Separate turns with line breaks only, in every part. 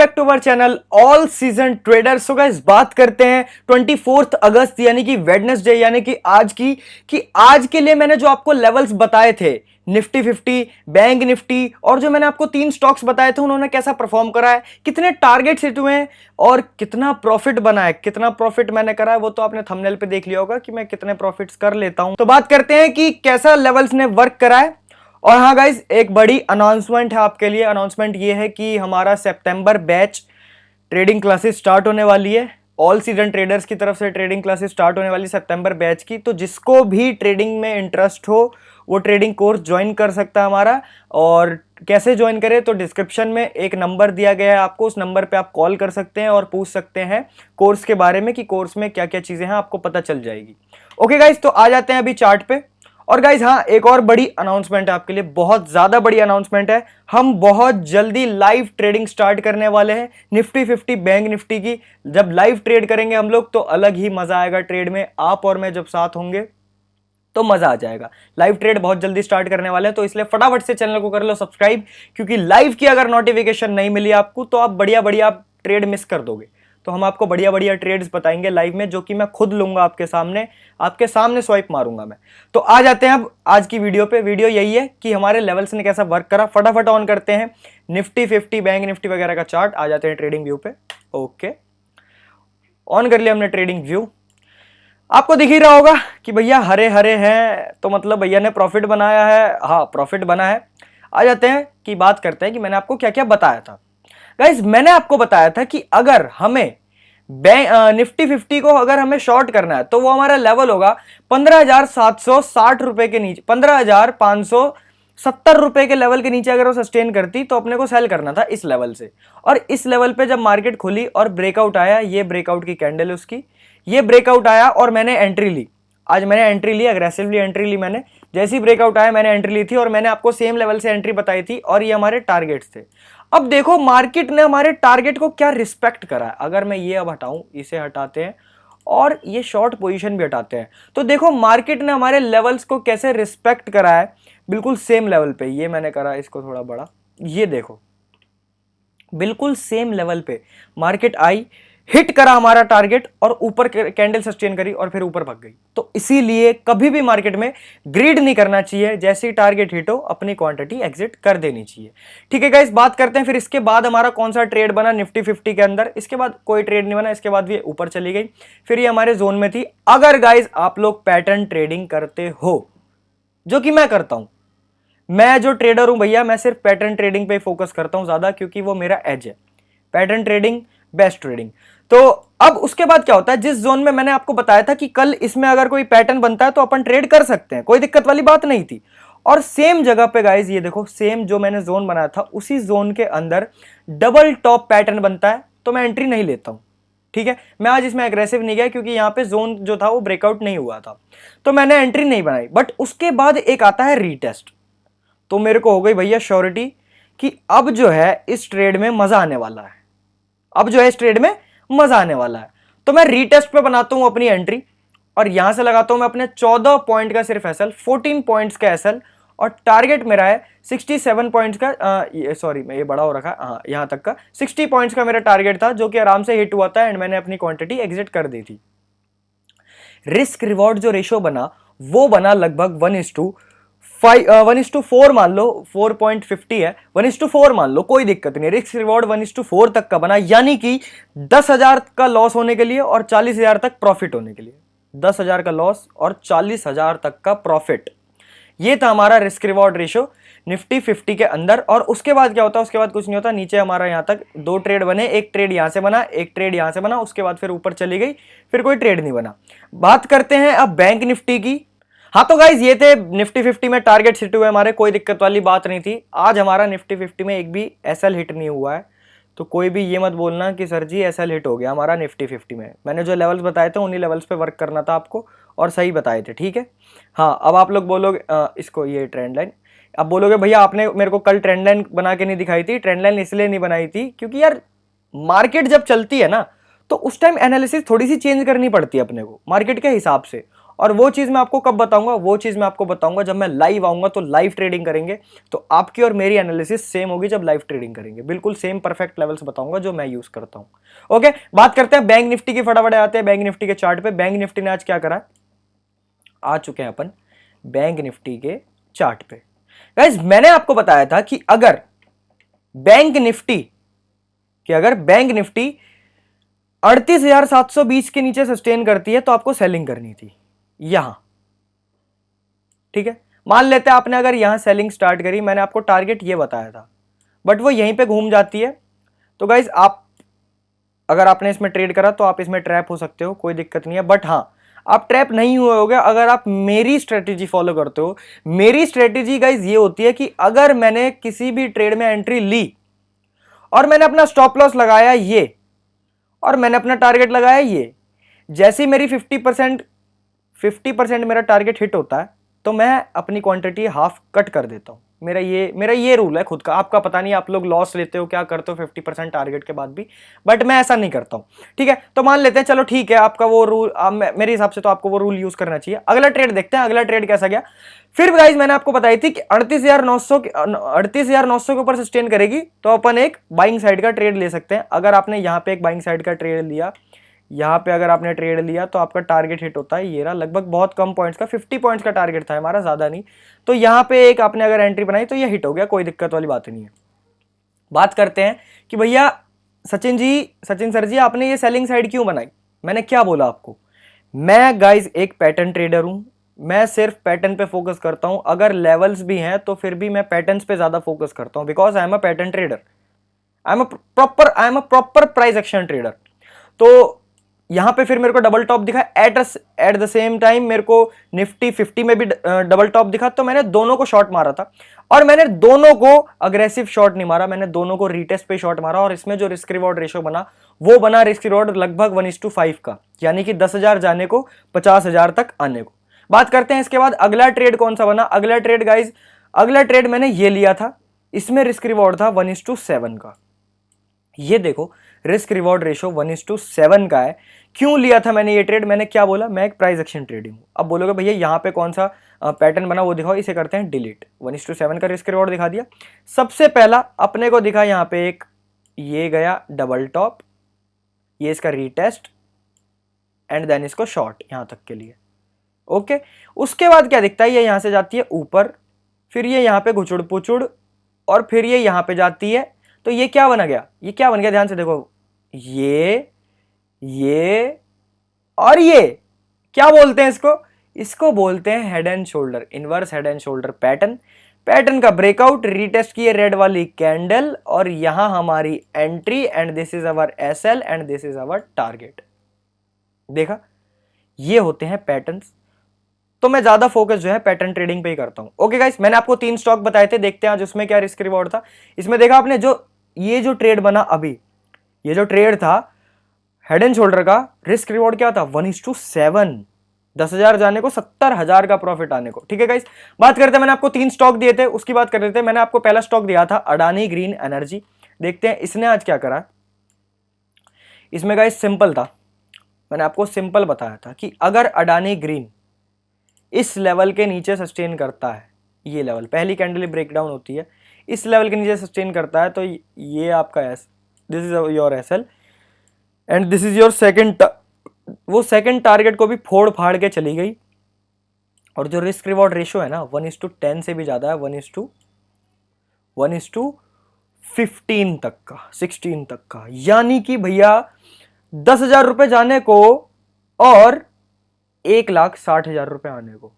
Back to our channel all season trader. So guys बात करते हैं 24 अगस्त यानी कि वेडनेसडे यानी कि आज के लिए मैंने जो आपको लेवल्स बताए थे निफ्टी 50, बैंक निफ्टी और जो मैंने आपको 3 स्टॉक्स बताए थे उन्होंने कैसा परफॉर्म करा है, कितने टारगेट्स हिट हुए हैं और कितना प्रॉफिट बना है, कितना प्रॉफिट मैंने करा है वो तो आपने थंबनेल पे देख लिया होगा कि मैं कितने प्रॉफिट्स कर लेता हूं। तो बात करते हैं कि कैसा लेवल्स ने वर्क करा है। और हाँ गाइज, एक बड़ी अनाउंसमेंट है आपके लिए। अनाउंसमेंट ये है कि हमारा सितंबर बैच ट्रेडिंग क्लासेस स्टार्ट होने वाली है। ऑल सीजन ट्रेडर्स की तरफ से ट्रेडिंग क्लासेस स्टार्ट होने वाली सितंबर बैच की। तो जिसको भी ट्रेडिंग में इंटरेस्ट हो वो ट्रेडिंग कोर्स ज्वाइन कर सकता है हमारा। और कैसे ज्वाइन करें, तो डिस्क्रिप्शन में एक नंबर दिया गया है आपको, उस नंबर पे आप कॉल कर सकते हैं और पूछ सकते हैं कोर्स के बारे में कि कोर्स में क्या क्या चीजें हैं, आपको पता चल जाएगी। ओके गाइज, तो आ जाते हैं अभी चार्ट पे। और गाइज हाँ, एक और बड़ी अनाउंसमेंट है आपके लिए, बहुत ज्यादा बड़ी अनाउंसमेंट है। हम बहुत जल्दी लाइव ट्रेडिंग स्टार्ट करने वाले हैं निफ्टी 50 बैंक निफ्टी की। जब लाइव ट्रेड करेंगे हम लोग तो अलग ही मजा आएगा ट्रेड में। आप और मैं जब साथ होंगे तो मजा आ जाएगा। लाइव ट्रेड बहुत जल्दी स्टार्ट करने वाले हैं, तो इसलिए फटाफट से चैनल को कर लो सब्सक्राइब, क्योंकि लाइव की अगर नोटिफिकेशन नहीं मिली आपको तो आप बढ़िया बढ़िया ट्रेड मिस कर दोगे। तो हम आपको बढ़िया बढ़िया ट्रेड्स बताएंगे लाइव में, जो कि मैं खुद लूंगा आपके सामने स्वाइप मारूंगा मैं। तो आ जाते हैं अब आज की वीडियो पे। वीडियो यही है कि हमारे लेवल्स ने कैसा वर्क करा। फटाफट ऑन करते हैं निफ्टी 50 बैंक निफ्टी वगैरह का चार्ट। आ जाते हैं ट्रेडिंग व्यू पे। ओके, ऑन कर लिया हमने ट्रेडिंग व्यू। आपको दिख ही रहा होगा कि भैया हरे हरे हैं, तो मतलब भैया ने प्रॉफिट बनाया है। हाँ, प्रॉफिट बना है। आ जाते हैं कि बात करते हैं कि मैंने आपको क्या क्या बताया था। गाइज, मैंने आपको बताया था कि अगर हमें निफ्टी 50 को अगर हमें शॉर्ट करना है तो वो हमारा लेवल होगा 15,760 रुपए के नीचे, 15,570 रुपए के लेवल के नीचे अगर वो सस्टेन करती तो अपने को सेल करना था इस लेवल से। और इस लेवल पे जब मार्केट खुली और ब्रेकआउट आया, ये ब्रेकआउट की कैंडल है उसकी, ये ब्रेकआउट आया और मैंने एंट्री ली। आज मैंने एंट्री ली, अग्रेसिवली एंट्री ली मैंने। जैसे ही ब्रेकआउट आया मैंने एंट्री ली थी और मैंने आपको सेम लेवल से एंट्री बताई थी और ये हमारे टारगेट्स थे। अब देखो मार्केट ने हमारे टारगेट को क्या रिस्पेक्ट करा है। अगर मैं ये अब हटाऊं, इसे हटाते हैं और ये शॉर्ट पोजीशन भी हटाते हैं, तो देखो मार्केट ने हमारे लेवल्स को कैसे रिस्पेक्ट करा है। बिल्कुल सेम लेवल पे ये मैंने करा, इसको थोड़ा बड़ा, ये देखो बिल्कुल सेम लेवल पे मार्केट आई, हिट करा हमारा टारगेट और ऊपर कैंडल सस्टेन करी और फिर ऊपर भाग गई। तो इसीलिए कभी भी मार्केट में ग्रीड नहीं करना चाहिए। जैसे ही टारगेट हिट हो अपनी क्वांटिटी एग्जिट कर देनी चाहिए। ठीक है गाइस, बात करते हैं फिर इसके बाद हमारा कौन सा ट्रेड बना निफ्टी 50 के अंदर। इसके बाद कोई ट्रेड नहीं बना, इसके बाद भी ऊपर चली गई, फिर ये हमारे जोन में थी। अगर गाइस आप लोग पैटर्न ट्रेडिंग करते हो, जो कि मैं करता हूं, मैं जो ट्रेडर हूं भैया, मैं सिर्फ पैटर्न ट्रेडिंग पे फोकस करता हूं ज्यादा, क्योंकि वो मेरा एज है। Pattern trading best trading. तो अब उसके बाद क्या होता है, जिस जोन में मैंने आपको बताया था कि कल इसमें अगर कोई पैटर्न बनता है तो अपन ट्रेड कर सकते हैं, कोई दिक्कत वाली बात नहीं थी। और सेम जगह पे गाइस ये देखो, सेम जो मैंने जोन बनाया था उसी जोन के अंदर डबल टॉप पैटर्न बनता है, तो मैं एंट्री नहीं लेता हूं। ठीक है, मैं आज इसमें एग्रेसिव नहीं गया क्योंकि यहां पे जोन जो था वो ब्रेकआउट नहीं हुआ था, तो मैंने एंट्री नहीं बनाई। बट उसके बाद एक आता है रीटेस्ट, तो मेरे को हो गई भैया श्योरिटी कि अब जो है इस ट्रेड में मजा आने वाला है। अब जो है इस ट्रेड में मजा आने वाला है, तो मैं रीटेस्ट पे बनाता हूं अपनी एंट्री और यहां से लगाता हूं मैं अपने 14 पॉइंट का सिर्फ एसएल, 14 पॉइंट्स का एसएल, और टारगेट मेरा है 67 पॉइंट्स का। सॉरी, मैं ये बड़ा हो रखा, हाँ यहां तक का 60 पॉइंट्स का मेरा टारगेट था, जो कि आराम से हिट हुआ था एंड मैंने अपनी क्वांटिटी एग्जिट कर दी थी। रिस्क रिवॉर्ड जो रेशियो बना वो बना लगभग 1:4 मान लो, 4.50 है, 1:4 मान लो, कोई दिक्कत नहीं। रिस्क रिवॉर्ड 1:4 तक का बना, यानी कि 10,000 का लॉस होने के लिए और 40,000 तक प्रॉफिट होने के लिए। 10,000 का लॉस और 40,000 तक का प्रॉफिट, ये था हमारा रिस्क रिवॉर्ड रेशियो निफ्टी 50 के अंदर। और उसके बाद क्या होता है, उसके बाद कुछ नहीं होता। नीचे हमारा यहां तक 2 ट्रेड बने, एक ट्रेड यहां से बना, एक ट्रेड यहां से बना, उसके बाद फिर ऊपर चली गई, फिर कोई ट्रेड नहीं बना। बात करते हैं अब बैंक निफ्टी की। हाँ तो गाइज ये थे निफ्टी 50 में टारगेट हिट हुए हमारे, कोई दिक्कत वाली बात नहीं थी। आज हमारा निफ्टी 50 में एक भी एसएल हिट नहीं हुआ है, तो कोई भी ये मत बोलना कि सर जी एसएल हिट हो गया हमारा निफ्टी 50 में। मैंने जो लेवल्स बताए थे उन्हीं लेवल्स पे वर्क करना था आपको, और सही बताए थे। ठीक है, हाँ अब आप लोग बोलोगे इसको, ये ट्रेंड लाइन, अब बोलोगे भैया आपने मेरे को कल ट्रेंड लाइन बना के नहीं दिखाई थी। ट्रेंड लाइन इसलिए नहीं बनाई थी क्योंकि यार मार्केट जब चलती है ना तो उस टाइम एनालिसिस थोड़ी सी चेंज करनी पड़ती है अपने को मार्केट के हिसाब से। और वो चीज़ मैं आपको कब बताऊंगा, वो चीज़ मैं आपको बताऊंगा जब मैं लाइव आऊंगा, तो लाइव ट्रेडिंग करेंगे तो आपकी और मेरी एनालिसिस सेम होगी जब लाइव ट्रेडिंग करेंगे, बिल्कुल सेम परफेक्ट लेवल्स बताऊंगा जो मैं यूज करता हूं। ओके, बात करते हैं बैंक निफ्टी की, फटाफट आते हैं बैंक निफ्टी के चार्ट पे। बैंक निफ्टी ने आज क्या करा, आ चुके हैं अपन बैंक निफ्टी के चार्ट पे। गाइस मैंने आपको बताया था कि अगर बैंक निफ्टी 38,720 के नीचे सस्टेन करती है तो आपको सेलिंग करनी थी यहां, ठीक है। मान लेते हैं आपने अगर यहां सेलिंग स्टार्ट करी, मैंने आपको टारगेट ये बताया था, बट वो यहीं पे घूम जाती है, तो गाइस आप अगर आपने इसमें ट्रेड करा तो आप इसमें ट्रैप हो सकते हो, कोई दिक्कत नहीं है। बट हाँ, आप ट्रैप नहीं हुए होगे अगर आप मेरी स्ट्रेटेजी फॉलो करते हो। मेरी स्ट्रेटेजी गाइस ये होती है कि अगर मैंने किसी भी ट्रेड में एंट्री ली और मैंने अपना स्टॉप लॉस लगाया ये, और मैंने अपना टारगेट लगाया ये, जैसे मेरी 50% मेरा टारगेट हिट होता है तो मैं अपनी क्वांटिटी हाफ कट कर देता हूं। मेरा ये रूल है खुद का, आपका पता नहीं आप लोग लॉस लेते हो क्या करते हो 50% टारगेट के बाद भी, बट मैं ऐसा नहीं करता हूं, ठीक है। तो मान लेते हैं, चलो ठीक है, आपका वो रूल, मेरे हिसाब से तो आपको वो रूल यूज करना चाहिए। अगला ट्रेड देखते हैं, अगला ट्रेड कैसा गया। फिर गाइस मैंने आपको बताई थी कि 38,900 के ऊपर सस्टेन करेगी तो अपन एक बाइंग साइड का ट्रेड ले सकते हैं। अगर आपने यहां पे एक बाइंग साइड का ट्रेड लिया, यहां पे अगर आपने ट्रेड लिया तो आपका टारगेट हिट होता है ये रहा, लगभग बहुत कम पॉइंट्स का, 50 पॉइंट्स का टारगेट था हमारा, ज्यादा नहीं। तो यहां पे एक आपने अगर एंट्री बनाई तो ये हिट हो गया, कोई दिक्कत वाली बात नहीं है। बात करते हैं कि भैया सचिन सर जी आपने ये सेलिंग साइड क्यों बनाई, मैंने क्या बोला आपको। मैं गाइज एक पैटर्न ट्रेडर हूं, मैं सिर्फ पैटर्न पे फोकस करता हूं। अगर लेवल्स भी हैं तो फिर भी मैं पैटर्न्स पे ज्यादा फोकस करता हूं, because I am a pattern trader, I am a proper price action trader. तो यहां पे फिर मेरे को डबल टॉप दिखा, एट द सेम टाइम मेरे को निफ्टी 50 में भी डबल टॉप दिखा, तो मैंने दोनों को शॉर्ट मारा था। और मैंने दोनों को अग्रेसिव शॉर्ट नहीं मारा, मैंने दोनों को रीटेस्ट पे शॉर्ट मारा, और इसमें जो रिस्क रिवॉर्ड रेशो बना वो बना रिस्क रिवॉर्ड लगभग 1:5 का, यानी कि 10,000 जाने को 50,000 तक आने को। बात करते हैं इसके बाद अगला ट्रेड कौन सा बना। अगला ट्रेड गाइज, अगला ट्रेड मैंने ये लिया था, इसमें रिस्क रिवॉर्ड था 1:7 का। ये देखो रिस्क रिवॉर्ड रेशो 1:7 का है। क्यों लिया था मैंने ये ट्रेड, मैंने क्या बोला, मैं एक प्राइस एक्शन ट्रेडिंग हूं। अब बोलोगे भैया यहां पे कौन सा पैटर्न बना वो दिखाओ, इसे करते हैं डिलीट। 1:7 का रिस्क रिवॉर्ड दिखा दिया। सबसे पहला अपने को दिखा यहां पे एक, ये गया डबल टॉप, ये इसका रीटेस्ट, एंड देन इसको शॉर्ट यहां तक के लिए, ओके। उसके बाद क्या दिखता है, ये यहां से जाती है ऊपर, फिर ये यहां पे घुचुड़ पुचुड़, और फिर ये यहां पे जाती है। तो ये क्या बना गया, ये क्या बन गया, ध्यान से देखो, ये और ये क्या बोलते हैं इसको बोलते हैं head and shoulder, inverse head and shoulder pattern. Pattern का ब्रेकआउट, रीटेस्ट की रेड वाली कैंडल, और यहां हमारी entry, and this is our SL and this is our target. देखा, ये होते हैं पैटर्न्स। तो मैं ज्यादा फोकस जो है पैटर्न ट्रेडिंग पे ही करता हूं। ओके गाइस, मैंने आपको 3 स्टॉक बताए थे, देखते हैं आज उसमें क्या रिस्क रिवॉर्ड था। इसमें देखा आपने, ये जो ट्रेड बना अभी, ये जो ट्रेड था हेड एंड शोल्डर का, रिस्क रिवॉर्ड क्या था 1:7, 10,000 जाने को 70,000 का प्रॉफिट आने को, ठीक है गाइस। बात करते हैं, मैंने आपको 3 स्टॉक दिए थे, उसकी बात कर लेते हैं। मैंने आपको पहला स्टॉक दिया था अडानी ग्रीन एनर्जी, देखते हैं इसने आज क्या करा। इसमें गाइस सिंपल था, मैंने आपको सिंपल बताया था कि अगर अडानी ग्रीन इस लेवल के नीचे सस्टेन करता है, ये लेवल पहली कैंडल ब्रेकडाउन होती है, इस लेवल के नीचे सस्टेन करता है, तो ये आपका S, this is your SL and this is your second, वो सेकंड टारगेट को भी फोड़ फाड़ के चली गई। और जो रिस्क रिवॉर्ड रेशो है ना 1:10 से भी ज्यादा है, 1:15 तक का, 16 तक का, यानी कि भैया 10,000 रुपए जाने को और 1,60,000 रुपए आने को।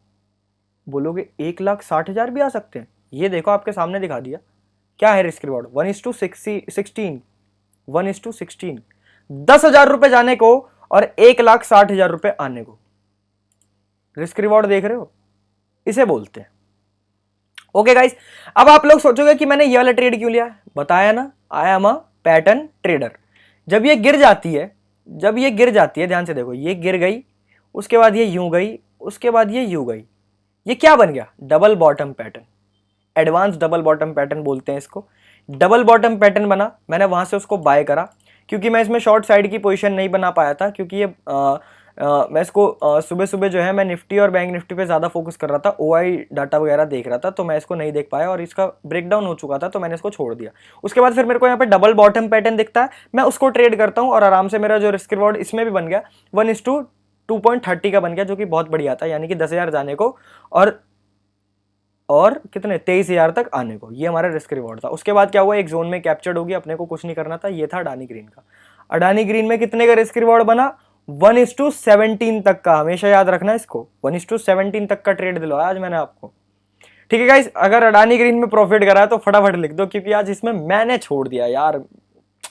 बोलोगे 1,60,000 भी आ सकते हैं, ये देखो आपके सामने दिखा दिया। क्या है रिस्क रिवॉर्ड 1:16, 1:16, 10,000 रुपए जाने को और 1,60,000 रुपए आने को। रिस्क रिवॉर्ड देख रहे हो, इसे बोलते हैं। ओके गाइस, अब आप लोग सोचोगे कि मैंने ये वाला ट्रेड क्यों लिया, बताया ना, I am a pattern trader. जब ये गिर जाती है, ध्यान से देखो, ये गिर गई, उसके बाद ये यूं गई, उसके बाद ये यूं गई, ये क्या बन गया, double bottom pattern, advance double bottom pattern बोलते हैं इसको। डबल बॉटम पैटर्न बना, मैंने वहां से उसको बाय करा, क्योंकि मैं इसमें शॉर्ट साइड की पोजीशन नहीं बना पाया था, क्योंकि ये मैं इसको सुबह सुबह जो है मैं निफ्टी और बैंक निफ्टी पे ज़्यादा फोकस कर रहा था, ओआई डाटा वगैरह देख रहा था, तो मैं इसको नहीं देख पाया और इसका ब्रेकडाउन हो चुका था तो मैंने इसको छोड़ दिया। उसके बाद फिर मेरे को यहाँ पे डबल बॉटम पैटर्न दिखता है, मैं उसको ट्रेड करता हूँ और आराम से मेरा जो रिस्क रिवॉर्ड इसमें भी बन गया 1:2.30 का बन गया, जो कि बहुत बढ़िया था, यानी कि 10,000 जाने को और कितने 23,000 तक आने को, ये हमारा रिस्क रिवॉर्ड था। उसके बाद क्या हुआ, एक जोन में कैप्चर्ड हो गया, अपने को कुछ नहीं करना था, ये था अडानी ग्रीन का। अडानी ग्रीन में कितने का रिस्क रिवॉर्ड बना, 1:17 तक का, हमेशा याद रखना इसको, 1:17 तक का ट्रेड दिलवाया आज मैंने आपको। ठीक है गाइस, अगर अडानी ग्रीन में प्रॉफिट करा है तो फटाफट लिख दो, क्योंकि आज इसमें मैंने छोड़ दिया यार,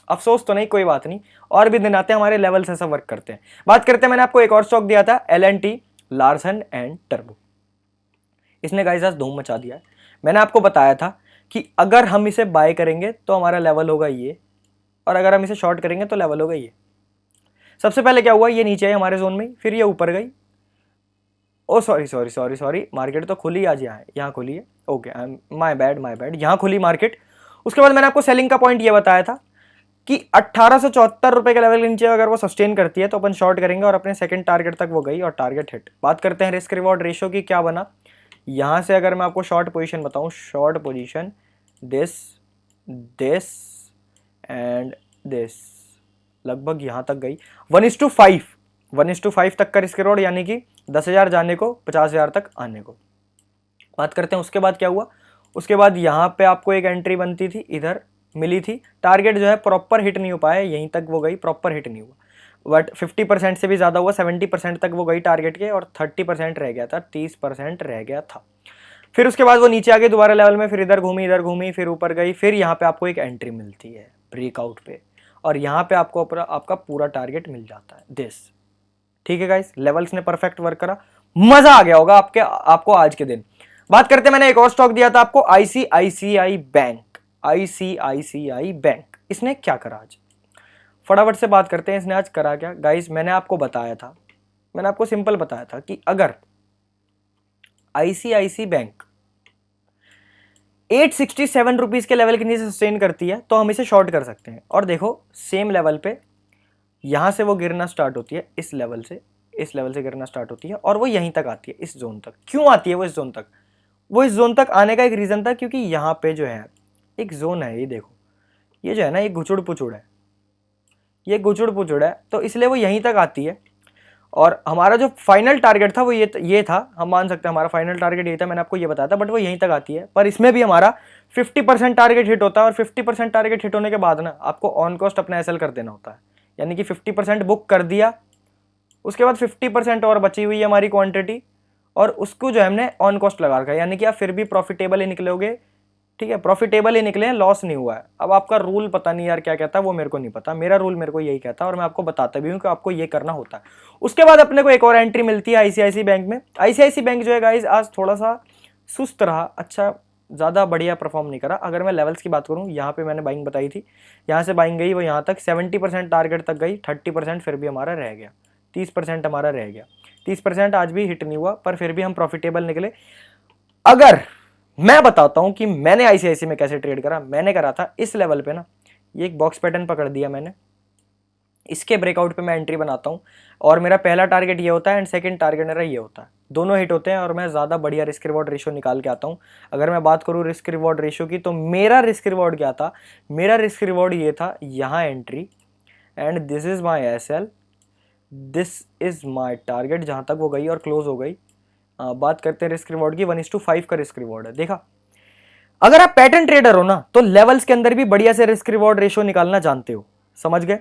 अफसोस तो नहीं, कोई बात नहीं, और भी दिन आते हैं, हमारे लेवल से सब वर्क करते हैं। बात करते हैं, मैंने आपको एक और स्टॉक दिया था L&T, लार्सन एंड टर्बो। इसने गाइस आज धूम मचा दिया है। मैंने आपको बताया था कि अगर हम इसे बाय करेंगे तो हमारा लेवल होगा ये, और अगर हम इसे शॉर्ट करेंगे तो लेवल होगा ये। सबसे पहले क्या हुआ, ये नीचे आई हमारे जोन में, फिर ये ऊपर गई, ओ सॉरी, मार्केट तो खुली आज, यहाँ खुली है, ओके, माय बैड, यहाँ खुली मार्केट। उसके बाद मैंने आपको सेलिंग का पॉइंट ये बताया था कि 1874 रुपए के लेवल के नीचे अगर वो सस्टेन करती है तो अपन शॉर्ट करेंगे, और अपने सेकंड टारगेट तक वो गई और टारगेट हिट। बात करते हैं रिस्क रिवॉर्ड रेशियो की, क्या बना। यहां से अगर मैं आपको शॉर्ट पोजीशन बताऊं, short position this and this, लगभग यहां तक गई, 1:5 तक का रिस्क रिवॉर्ड, यानी कि 10,000 जाने को 50,000 तक आने को। बात करते हैं उसके बाद क्या हुआ। उसके बाद यहाँ पे आपको एक एंट्री बनती थी, इधर मिली थी, टारगेट जो है प्रॉपर हिट नहीं हो पाया, यहीं तक वो गई, प्रॉपर हिट नहीं हुआ, बट 50% से भी ज़्यादा हुआ, 70% तक वो गई टारगेट के, और 30% रह गया था, 30% रह गया था। फिर उसके बाद वो नीचे आ गई दोबारा लेवल में, फिर इधर घूमी, फिर ऊपर गई, फिर यहाँ पे आपको एक एंट्री मिलती है ब्रेकआउट पे, और यहाँ पे आपको आपका पूरा टारगेट मिल जाता है दिस। ठीक है गाइस, लेवल्स ने परफेक्ट वर्क करा, मजा आ गया होगा आपको आज के दिन। बात करते हैं, मैंने एक और स्टॉक दिया था आपको, ICICI बैंक। इसने क्या करा आज, फटाफट से बात करते हैं, इसने आज करा क्या गाइस। मैंने आपको बताया था, मैंने आपको सिंपल बताया था कि अगर ICICI बैंक 867 रुपीज के लेवल के नीचे सस्टेन करती है तो हम इसे शॉर्ट कर सकते हैं। और देखो सेम लेवल पे यहां से वो गिरना स्टार्ट होती है, इस लेवल से गिरना स्टार्ट होती है, और वो यहीं तक आती है, इस जोन तक। क्यों आती है वो इस जोन तक, वो इस जोन तक आने का एक रीजन था, क्योंकि यहाँ पे जो है एक जोन है, ये देखो, ये जो है ना, ये गुचुड़ पुचुड़ है, तो इसलिए वो यहीं तक आती है। और हमारा जो फाइनल टारगेट था वो ये था, हम मान सकते हैं हमारा फाइनल टारगेट ये था, मैंने आपको ये बताया था, बट वो यहीं तक आती है। पर इसमें भी हमारा 50% टारगेट हिट होता है, और 50% टारगेट हिट होने के बाद ना आपको ऑन कॉस्ट अपना एसएल कर देना होता है, यानी कि 50% बुक कर दिया, उसके बाद 50% और बची हुई है हमारी क्वांटिटी, और उसको जो है हमने ऑन कॉस्ट लगा रखा है, यानी कि आप फिर भी प्रॉफिटेबल ही निकलोगे। ठीक है, प्रॉफिटेबल ही निकले हैं, लॉस नहीं हुआ है। अब आपका रूल पता नहीं यार क्या कहता है, वो मेरे को नहीं पता, मेरा रूल मेरे को यही कहता है, और मैं आपको बताता भी हूँ कि आपको ये करना होता है। उसके बाद अपने को एक और एंट्री मिलती है आईसीआईसी बैंक में। आईसीआईसी बैंक जो है गाइज आज थोड़ा सा सुस्त रहा, अच्छा ज़्यादा बढ़िया परफॉर्म नहीं करा। अगर मैं लेवल्स की बात करूँ, यहाँ पे मैंने बाइंग बताई थी, यहाँ से बाइंग गई वो यहाँ तक 70% टारगेट तक गई, 30% फिर भी हमारा रह गया, 30% हमारा रह गया, 30% आज भी हिट नहीं हुआ, पर फिर भी हम प्रॉफिटेबल निकले। अगर मैं बताता हूं कि मैंने आईसीआईसी में कैसे ट्रेड करा, मैंने करा था इस लेवल पे ना, ये एक बॉक्स पैटर्न पकड़ दिया मैंने, इसके ब्रेकआउट पे मैं एंट्री बनाता हूं, और मेरा पहला टारगेट ये होता है एंड सेकंड टारगेट मेरा ये होता है, दोनों हिट होते हैं, और मैं ज़्यादा बढ़िया रिस्क रिवॉर्ड रेशियो निकाल के आता हूं। अगर मैं बात करूं रिस्क रिवॉर्ड रेशियो की, तो मेरा रिस्क रिवॉर्ड क्या था, मेरा रिस्क रिवॉर्ड ये था, यहाँ entry and this is my SL, this is my target, जहाँ तक वो गई और क्लोज हो गई। बात करते हैं रिस्क रिवॉर्ड की, 1:5 का रिस्क रिवॉर्ड है। देखा, अगर आप पैटर्न ट्रेडर हो ना तो लेवल्स के अंदर भी बढ़िया से रिस्क रिवॉर्ड रेशियो निकालना जानते हो, समझ गए।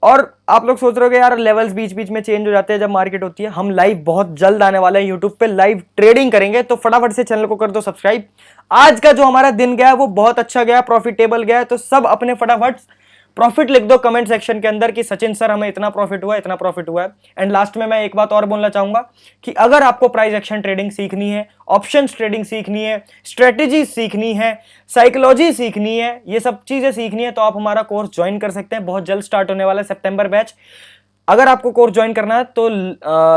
और आप लोग सोच रहे हो यार लेवल्स बीच बीच में चेंज हो जाते हैं जब मार्केट होती है। हम लाइव बहुत जल्द आने वाले हैं यूट्यूब पे, लाइव ट्रेडिंग करेंगे, तो फटाफट से चैनल को कर दो सब्सक्राइब। आज का जो हमारा दिन गया वो बहुत अच्छा गया, प्रॉफिटेबल गया, तो सब अपने फटाफट प्रॉफिट लिख दो कमेंट सेक्शन के अंदर कि सचिन सर हमें इतना प्रॉफिट हुआ, इतना प्रॉफिट हुआ है। एंड लास्ट में मैं एक बात और बोलना चाहूंगा कि अगर आपको प्राइस एक्शन ट्रेडिंग सीखनी है, ऑप्शंस ट्रेडिंग सीखनी है, स्ट्रेटेजी सीखनी है, साइकोलॉजी सीखनी है, ये सब चीजें सीखनी है, तो आप हमारा कोर्स ज्वाइन कर सकते हैं। बहुत जल्द स्टार्ट होने वाला है सितंबर बैच। अगर आपको कोर्स ज्वाइन करना है तो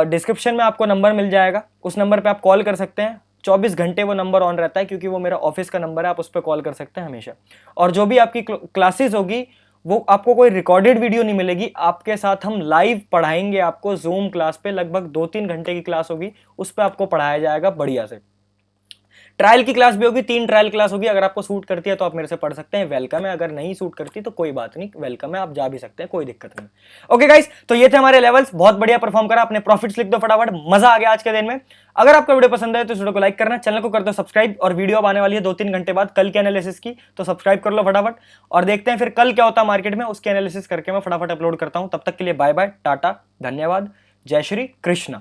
डिस्क्रिप्शन में आपको नंबर मिल जाएगा, उस नंबर पर आप कॉल कर सकते हैं। 24 घंटे वो नंबर ऑन रहता है, क्योंकि वो मेरा ऑफिस का नंबर है, आप उस पर कॉल कर सकते हैं हमेशा। और जो भी आपकी क्लासेस होगी वो आपको कोई रिकॉर्डेड वीडियो नहीं मिलेगी, आपके साथ हम लाइव पढ़ाएंगे आपको जूम क्लास पे, लगभग 2-3 घंटे की क्लास होगी, उस पर आपको पढ़ाया जाएगा बढ़िया से। ट्रायल की क्लास भी होगी, 3 ट्रायल क्लास होगी, अगर आपको सूट करती है तो आप मेरे से पढ़ सकते हैं, वेलकम है। अगर नहीं सूट करती तो कोई बात नहीं, वेलकम है, आप जा भी सकते हैं, कोई दिक्कत नहीं। ओके गाइस, तो ये थे हमारे लेवल्स, बहुत बढ़िया परफॉर्म करा, अपने प्रॉफिट्स लिख दो फटाफट, मजा आ गया आज के दिन में। अगर आपको वीडियो पसंद है तो इस वीडियो को लाइक करना, चैनल को कर दो सब्सक्राइब, और वीडियो अब आने वाली है 2-3 घंटे बाद कल के एनालिसिस की, तो सब्सक्राइब कर लो फटाफट, और देखते हैं फिर कल क्या होता है मार्केट में, उसके एनालिसिस करके मैं फटाफट अपलोड करता हूं। तब तक के लिए बाय बाय, टाटा, धन्यवाद, जय श्री कृष्ण।